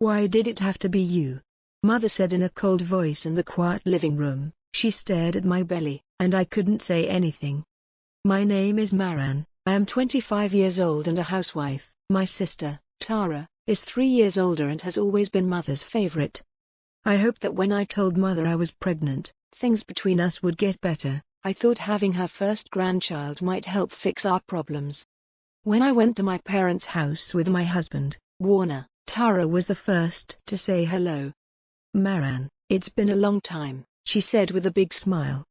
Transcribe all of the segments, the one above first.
Why did it have to be you? Mother said in a cold voice in the quiet living room. She stared at my belly, and I couldn't say anything. My name is Maran. I am 25 years old and a housewife. My sister, Tara, is 3 years older and has always been Mother's favorite. I hoped that when I told Mother I was pregnant, things between us would get better. I thought having her first grandchild might help fix our problems. When I went to my parents' house with my husband, Warner, Tara was the first to say hello. Maran, it's been a long time, she said with a big smile.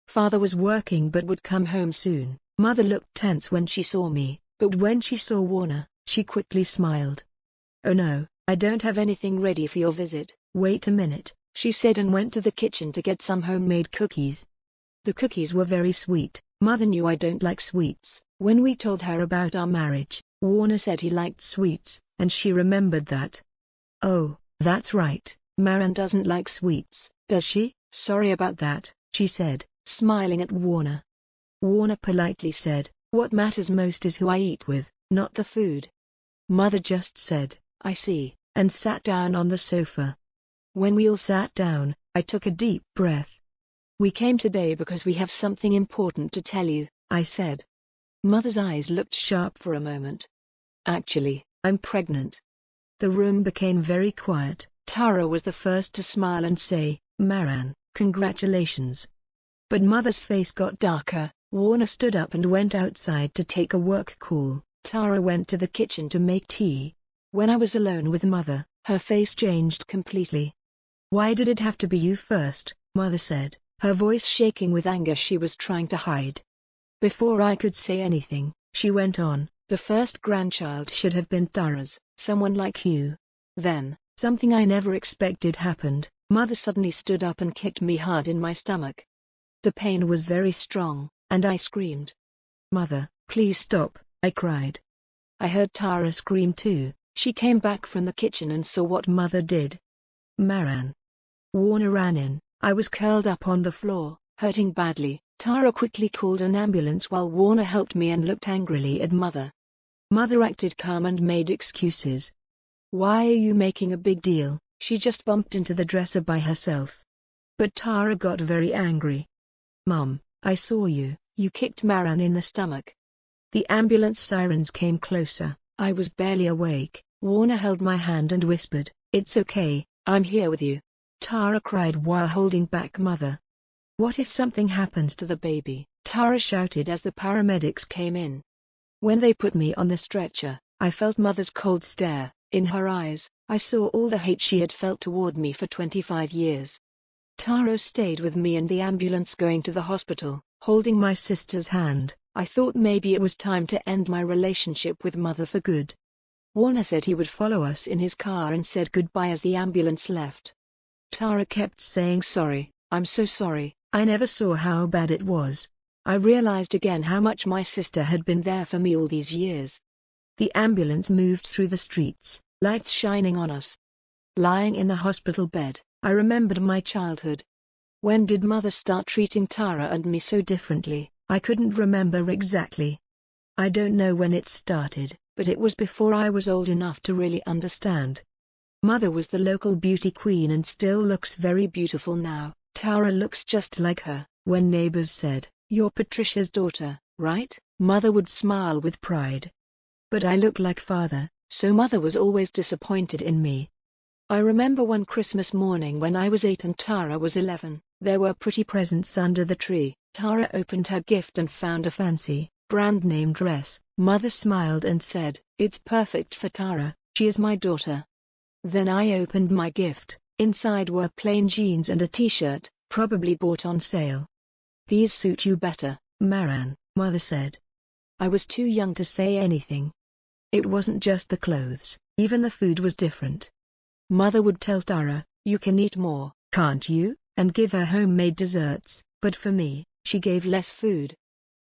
Father was working but would come home soon. Mother looked tense when she saw me, but when she saw Warner, she quickly smiled. Oh no, I don't have anything ready for your visit. Wait a minute, she said and went to the kitchen to get some homemade cookies. The cookies were very sweet. Mother knew I don't like sweets. When we told her about our marriage, Warner said he liked sweets, and she remembered that. Oh, that's right, Maran doesn't like sweets, does she? Sorry about that, she said, smiling at Warner. Warner politely said, what matters most is who I eat with, not the food. Mother just said, I see, and sat down on the sofa. When we all sat down, I took a deep breath. We came today because we have something important to tell you, I said. Mother's eyes looked sharp for a moment. Actually, I'm pregnant. The room became very quiet. Tara was the first to smile and say, Maran, congratulations. But Mother's face got darker. Warner stood up and went outside to take a work call. Tara went to the kitchen to make tea. When I was alone with Mother, her face changed completely. Why did it have to be you first? Mother said, her voice shaking with anger she was trying to hide. Before I could say anything, she went on, the first grandchild should have been Tara's, someone like you. Then, something I never expected happened. Mother suddenly stood up and kicked me hard in my stomach. The pain was very strong, and I screamed. Mother, please stop, I cried. I heard Tara scream too. She came back from the kitchen and saw what Mother did. Maran. Warner ran in. I was curled up on the floor, hurting badly. Tara quickly called an ambulance while Warner helped me and looked angrily at Mother. Mother acted calm and made excuses. Why are you making a big deal? She just bumped into the dresser by herself. But Tara got very angry. Mom, I saw you kicked Maran in the stomach. The ambulance sirens came closer. I was barely awake. Warner held my hand and whispered, it's okay, I'm here with you. Tara cried while holding back Mother. What if something happens to the baby? Tara shouted as the paramedics came in. When they put me on the stretcher, I felt Mother's cold stare. In her eyes, I saw all the hate she had felt toward me for 25 years. Tara stayed with me in the ambulance going to the hospital, holding my sister's hand. I thought maybe it was time to end my relationship with Mother for good. Warner said he would follow us in his car and said goodbye as the ambulance left. Tara kept saying sorry, I'm so sorry, I never saw how bad it was. I realized again how much my sister had been there for me all these years. The ambulance moved through the streets, lights shining on us. Lying in the hospital bed, I remembered my childhood. When did Mother start treating Tara and me so differently? I couldn't remember exactly. I don't know when it started, but it was before I was old enough to really understand. Mother was the local beauty queen and still looks very beautiful now. Tara looks just like her. When neighbors said, you're Patricia's daughter, right? Mother would smile with pride. But I look like Father, so Mother was always disappointed in me. I remember one Christmas morning when I was 8 and Tara was 11, there were pretty presents under the tree. Tara opened her gift and found a fancy, brand-name dress. Mother smiled and said, it's perfect for Tara, she is my daughter. Then I opened my gift. Inside were plain jeans and a t-shirt, probably bought on sale. These suit you better, Maran, Mother said. I was too young to say anything. It wasn't just the clothes, even the food was different. Mother would tell Tara, you can eat more, can't you, and give her homemade desserts, but for me, she gave less food.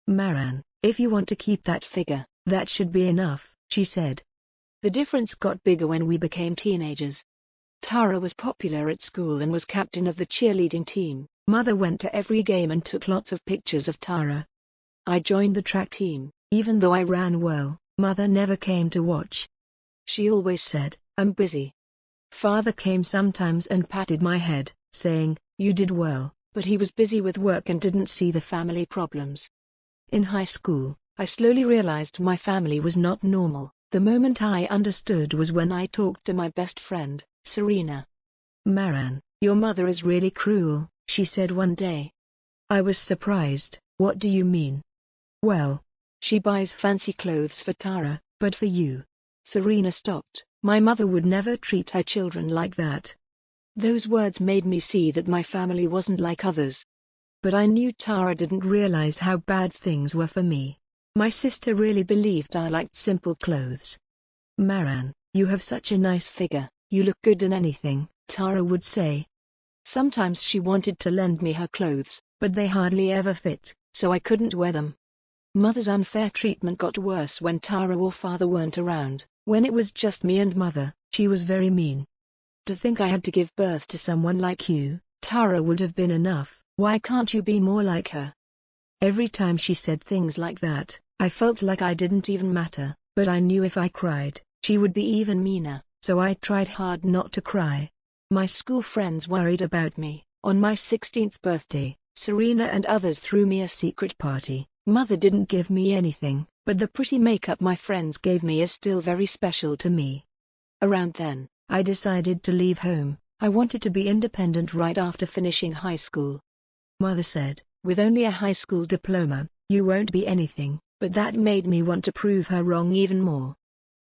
Maran, if you want to keep that figure, that should be enough, she said. The difference got bigger when we became teenagers. Tara was popular at school and was captain of the cheerleading team. Mother went to every game and took lots of pictures of Tara. I joined the track team. Even though I ran well, Mother never came to watch. She always said, I'm busy. Father came sometimes and patted my head, saying, "You did well," but he was busy with work and didn't see the family problems. In high school, I slowly realized my family was not normal. The moment I understood was when I talked to my best friend, Serena. "Maran, your mother is really cruel," she said one day. I was surprised. "What do you mean?" "Well, she buys fancy clothes for Tara, but for you." Serena stopped. "My mother would never treat her children like that." Those words made me see that my family wasn't like others. But I knew Tara didn't realize how bad things were for me. My sister really believed I liked simple clothes. "Maran, you have such a nice figure, you look good in anything," Tara would say. Sometimes she wanted to lend me her clothes, but they hardly ever fit, so I couldn't wear them. Mother's unfair treatment got worse when Tara or father weren't around. When it was just me and mother, she was very mean. "To think I had to give birth to someone like you, Tara would have been enough. Why can't you be more like her?" Every time she said things like that, I felt like I didn't even matter, but I knew if I cried, she would be even meaner, so I tried hard not to cry. My school friends worried about me. On my 16th birthday, Serena and others threw me a secret party. Mother didn't give me anything, but the pretty makeup my friends gave me is still very special to me. Around then, I decided to leave home. I wanted to be independent right after finishing high school. Mother said, "With only a high school diploma, you won't be anything," but that made me want to prove her wrong even more.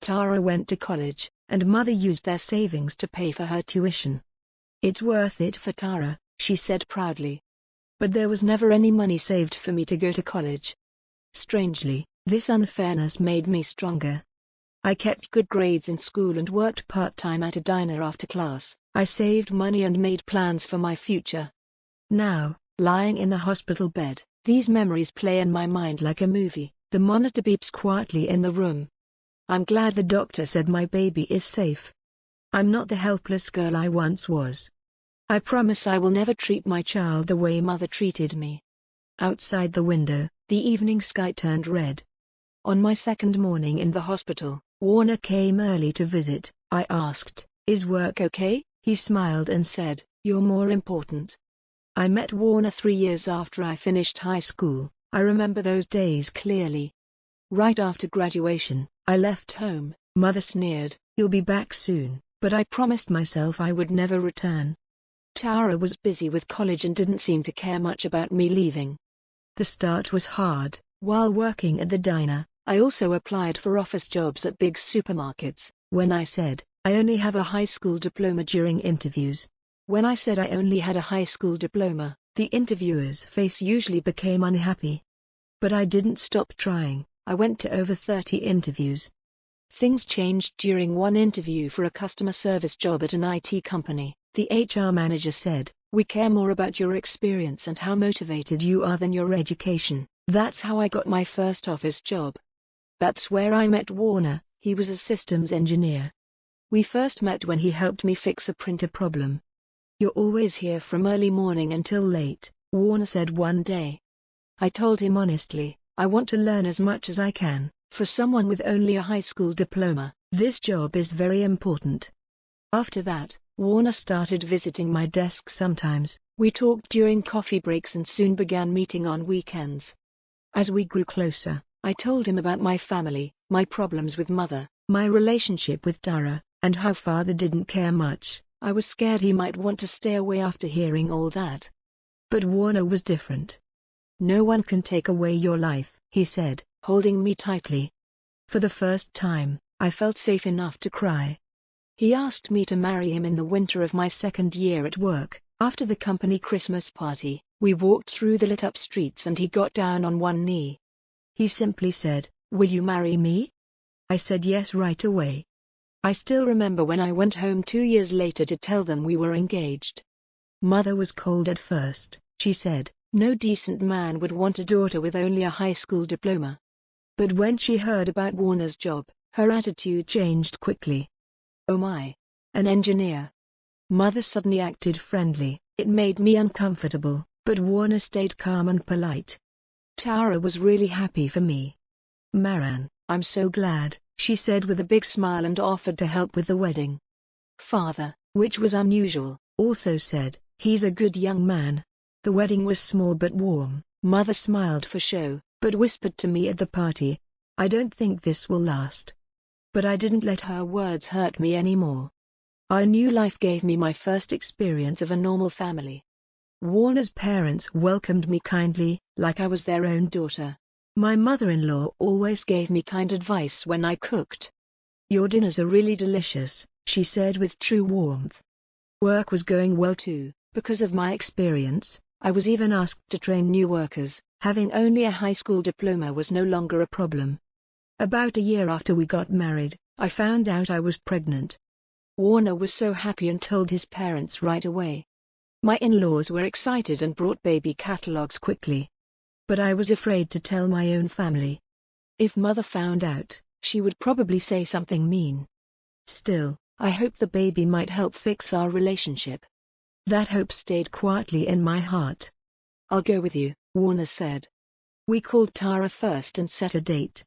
Tara went to college, and mother used their savings to pay for her tuition. "It's worth it for Tara," she said proudly. But there was never any money saved for me to go to college. Strangely, this unfairness made me stronger. I kept good grades in school and worked part-time at a diner after class. I saved money and made plans for my future. Now, lying in the hospital bed, these memories play in my mind like a movie. The monitor beeps quietly in the room. I'm glad the doctor said my baby is safe. I'm not the helpless girl I once was. I promise I will never treat my child the way mother treated me. Outside the window, the evening sky turned red. On my second morning in the hospital, Warner came early to visit. I asked, "Is work okay?" He smiled and said, "You're more important." I met Warner 3 years after I finished high school. I remember those days clearly. Right after graduation, I left home. Mother sneered, "You'll be back soon," but I promised myself I would never return. Tara was busy with college and didn't seem to care much about me leaving. The start was hard. While working at the diner, I also applied for office jobs at big supermarkets. When I said, "I only have a high school diploma" during interviews. When I said I only had a high school diploma, the interviewer's face usually became unhappy. But I didn't stop trying. I went to over 30 interviews. Things changed during one interview for a customer service job at an IT company. The HR manager said, "We care more about your experience and how motivated you are than your education." That's how I got my first office job. That's where I met Warner. He was a systems engineer. We first met when he helped me fix a printer problem. "You're always here from early morning until late," Warner said one day. I told him honestly, "I want to learn as much as I can. For someone with only a high school diploma, this job is very important." After that, Warner started visiting my desk sometimes. We talked during coffee breaks and soon began meeting on weekends. As we grew closer, I told him about my family, my problems with mother, my relationship with Tara, and how father didn't care much. I was scared he might want to stay away after hearing all that. But Warner was different. "No one can take away your life," he said, holding me tightly. For the first time, I felt safe enough to cry. He asked me to marry him in the winter of my second year at work. After the company Christmas party, we walked through the lit-up streets and he got down on one knee. He simply said, "Will you marry me?" I said yes right away. I still remember when I went home 2 years later to tell them we were engaged. Mother was cold at first. She said, "No decent man would want a daughter with only a high school diploma." But when she heard about Warner's job, her attitude changed quickly. "Oh my, an engineer." Mother suddenly acted friendly. It made me uncomfortable, but Warner stayed calm and polite. Tara was really happy for me. "Maran, I'm so glad," she said with a big smile and offered to help with the wedding. Father, which was unusual, also said, "He's a good young man." The wedding was small but warm. Mother smiled for show, but whispered to me at the party, "I don't think this will last." But I didn't let her words hurt me anymore. Our new life gave me my first experience of a normal family. Warner's parents welcomed me kindly, like I was their own daughter. My mother-in-law always gave me kind advice when I cooked. "Your dinners are really delicious," she said with true warmth. Work was going well too. Because of my experience, I was even asked to train new workers. Having only a high school diploma was no longer a problem. About a year after we got married, I found out I was pregnant. Warner was so happy and told his parents right away. My in-laws were excited and brought baby catalogs quickly. But I was afraid to tell my own family. If Mother found out, she would probably say something mean. Still, I hoped the baby might help fix our relationship. That hope stayed quietly in my heart. "I'll go with you," Warner said. We called Tara first and set a date.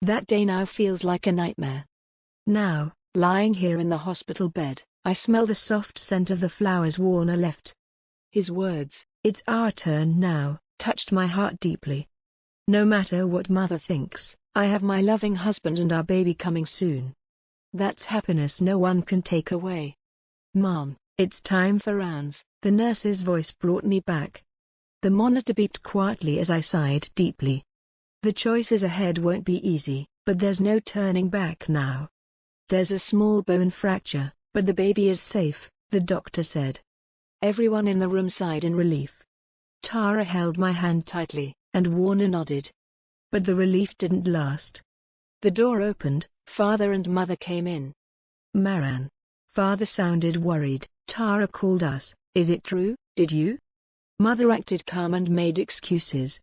That day now feels like a nightmare. Now, lying here in the hospital bed, I smell the soft scent of the flowers Warner left. His words, "It's our turn now," touched my heart deeply. No matter what Mother thinks, I have my loving husband and our baby coming soon. That's happiness no one can take away. "Mom, it's time for rounds," the nurse's voice brought me back. The monitor beeped quietly as I sighed deeply. The choices ahead won't be easy, but there's no turning back now. "There's a small bone fracture, but the baby is safe," the doctor said. Everyone in the room sighed in relief. Tara held my hand tightly, and Warner nodded. But the relief didn't last. The door opened, Father and Mother came in. "Maran." Father sounded worried. "Tara called us, is it true, did you?" Mother acted calm and made excuses.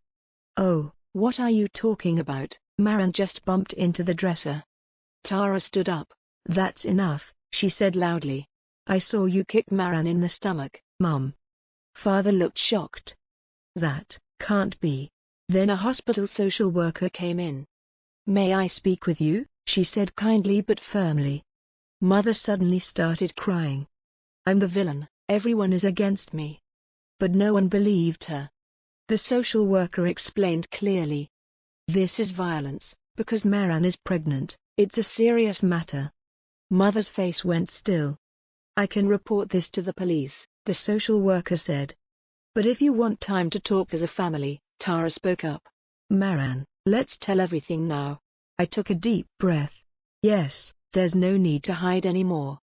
"Oh, what are you talking about?" Maran just bumped into the dresser. Tara stood up. "That's enough," she said loudly. "I saw you kick Maran in the stomach, Mum." Father looked shocked. "That can't be." Then a hospital social worker came in. "May I speak with you?" she said kindly but firmly. Mother suddenly started crying. "I'm the villain, everyone is against me." But no one believed her. The social worker explained clearly. "This is violence, because Maran is pregnant, it's a serious matter." Mother's face went still. "I can report this to the police," the social worker said. "But if you want time to talk as a family," Tara spoke up. "Maran, let's tell everything now." I took a deep breath. Yes, there's no need to hide anymore.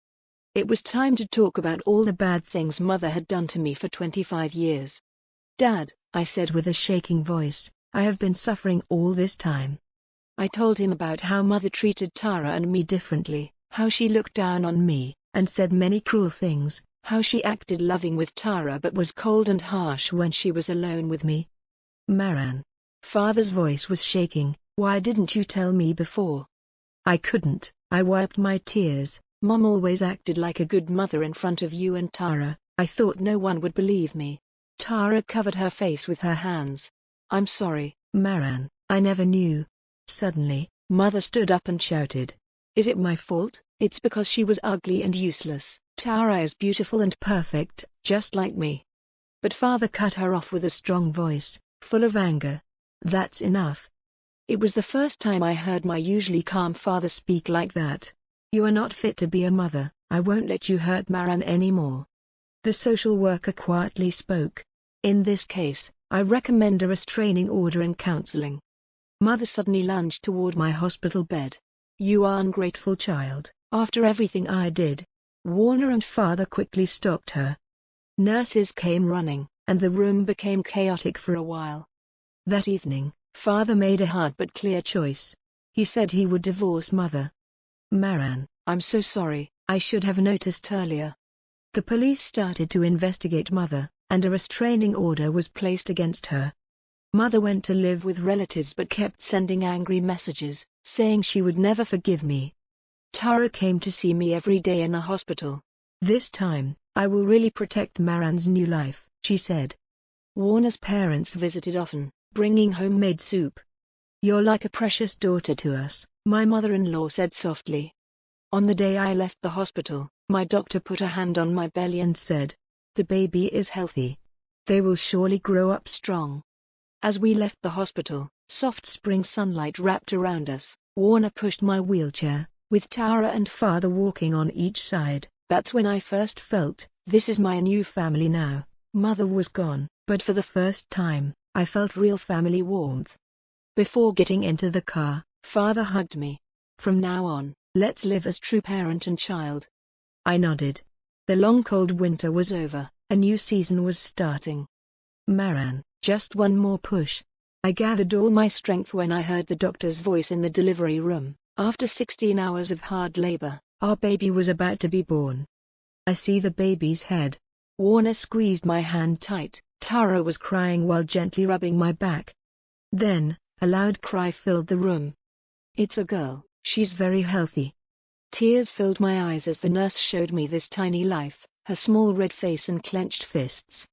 It was time to talk about all the bad things Mother had done to me for 25 years. "Dad," I said with a shaking voice, "I have been suffering all this time." I told him about how Mother treated Tara and me differently, how she looked down on me, and said many cruel things, how she acted loving with Tara but was cold and harsh when she was alone with me. "Maran." Father's voice was shaking, "Why didn't you tell me before?" I couldn't. I wiped my tears. "Mom always acted like a good mother in front of you and Tara. I thought no one would believe me." Tara covered her face with her hands. "I'm sorry, Maran, I never knew." Suddenly, Mother stood up and shouted, "Is it my fault? It's because she was ugly and useless. Tara is beautiful and perfect, just like me." But Father cut her off with a strong voice, full of anger. "That's enough." It was the first time I heard my usually calm father speak like that. "You are not fit to be a mother. I won't let you hurt Maran anymore." The social worker quietly spoke. "In this case, I recommend a restraining order and counseling." Mother suddenly lunged toward my hospital bed. "You ungrateful child, after everything I did." Warner and Father quickly stopped her. Nurses came running, and the room became chaotic for a while. That evening, Father made a hard but clear choice. He said he would divorce Mother. "Maran, I'm so sorry, I should have noticed earlier." The police started to investigate Mother, and a restraining order was placed against her. Mother went to live with relatives but kept sending angry messages, saying she would never forgive me. Tara came to see me every day in the hospital. "This time, I will really protect Maran's new life," she said. Warner's parents visited often, bringing homemade soup. "You're like a precious daughter to us," my mother-in-law said softly. On the day I left the hospital, my doctor put a hand on my belly and said, "The baby is healthy. They will surely grow up strong." As we left the hospital, soft spring sunlight wrapped around us. Warner pushed my wheelchair, with Tara and father walking on each side. That's when I first felt, this is my new family now. Mother was gone, but for the first time, I felt real family warmth. Before getting into the car, father hugged me. "From now on, let's live as true parent and child." I nodded. The long cold winter was over, a new season was starting. Maran, just one more push. I gathered all my strength when I heard the doctor's voice in the delivery room. After 16 hours of hard labor, our baby was about to be born. "I see the baby's head." Warner squeezed my hand tight. Tara was crying while gently rubbing my back. Then, a loud cry filled the room. "It's a girl, she's very healthy." Tears filled my eyes as the nurse showed me this tiny life, her small red face and clenched fists.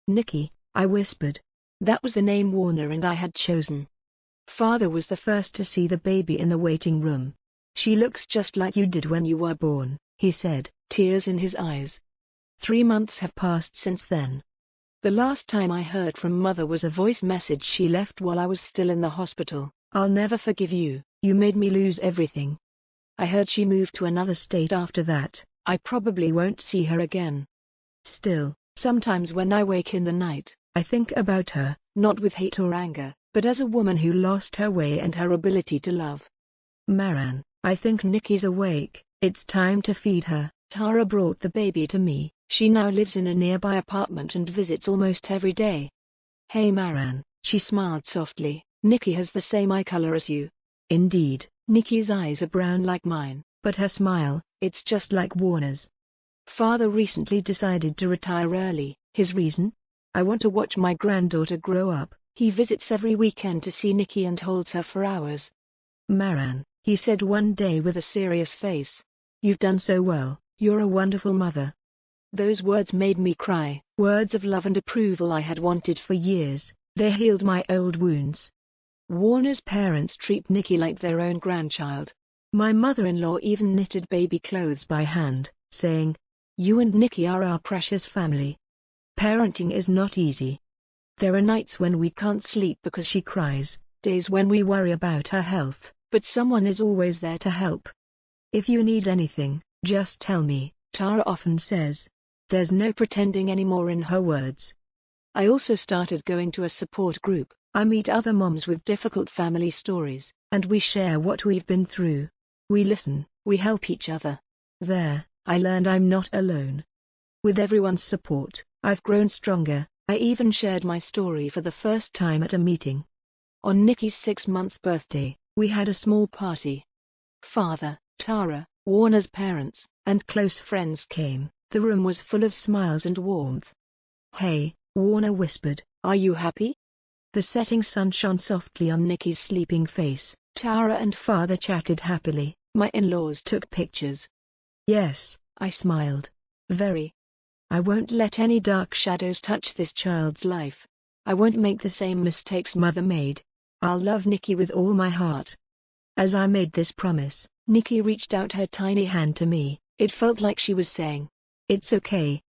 "Nikki," I whispered. That was the name Warner and I had chosen. Father was the first to see the baby in the waiting room. "She looks just like you did when you were born," he said, tears in his eyes. 3 months have passed since then. The last time I heard from Mother was a voice message she left while I was still in the hospital. "I'll never forgive you, you made me lose everything." I heard she moved to another state after that. I probably won't see her again. Still, sometimes when I wake in the night, I think about her, not with hate or anger, but as a woman who lost her way and her ability to love. "Maran, I think Nikki's awake, it's time to feed her." Tara brought the baby to me. She now lives in a nearby apartment and visits almost every day. "Hey Maran," she smiled softly, "Nikki has the same eye color as you." Indeed, Nikki's eyes are brown like mine, but her smile, it's just like Warner's. Father recently decided to retire early. His reason? "I want to watch my granddaughter grow up." He visits every weekend to see Nikki and holds her for hours. "Maran," he said one day with a serious face, "you've done so well, you're a wonderful mother." Those words made me cry, words of love and approval I had wanted for years. They healed my old wounds. Warner's parents treat Nikki like their own grandchild. My mother-in-law even knitted baby clothes by hand, saying, "You and Nikki are our precious family." Parenting is not easy. There are nights when we can't sleep because she cries, days when we worry about her health, but someone is always there to help. "If you need anything, just tell me," Tara often says. There's no pretending anymore in her words. I also started going to a support group. I meet other moms with difficult family stories, and we share what we've been through. We listen, we help each other. There, I learned I'm not alone. With everyone's support, I've grown stronger. I even shared my story for the first time at a meeting. On Nikki's 6-month birthday, we had a small party. Father, Tara, Warner's parents, and close friends came. The room was full of smiles and warmth. "Hey," Warner whispered, "are you happy?" The setting sun shone softly on Nikki's sleeping face. Tara and father chatted happily. My in-laws took pictures. "Yes," I smiled. "Very. I won't let any dark shadows touch this child's life. I won't make the same mistakes Mother made. I'll love Nikki with all my heart." As I made this promise, Nikki reached out her tiny hand to me. It felt like she was saying, "It's okay.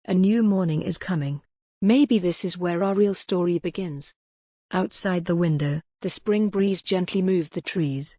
A new morning is coming." Maybe this is where our real story begins. Outside the window, the spring breeze gently moved the trees,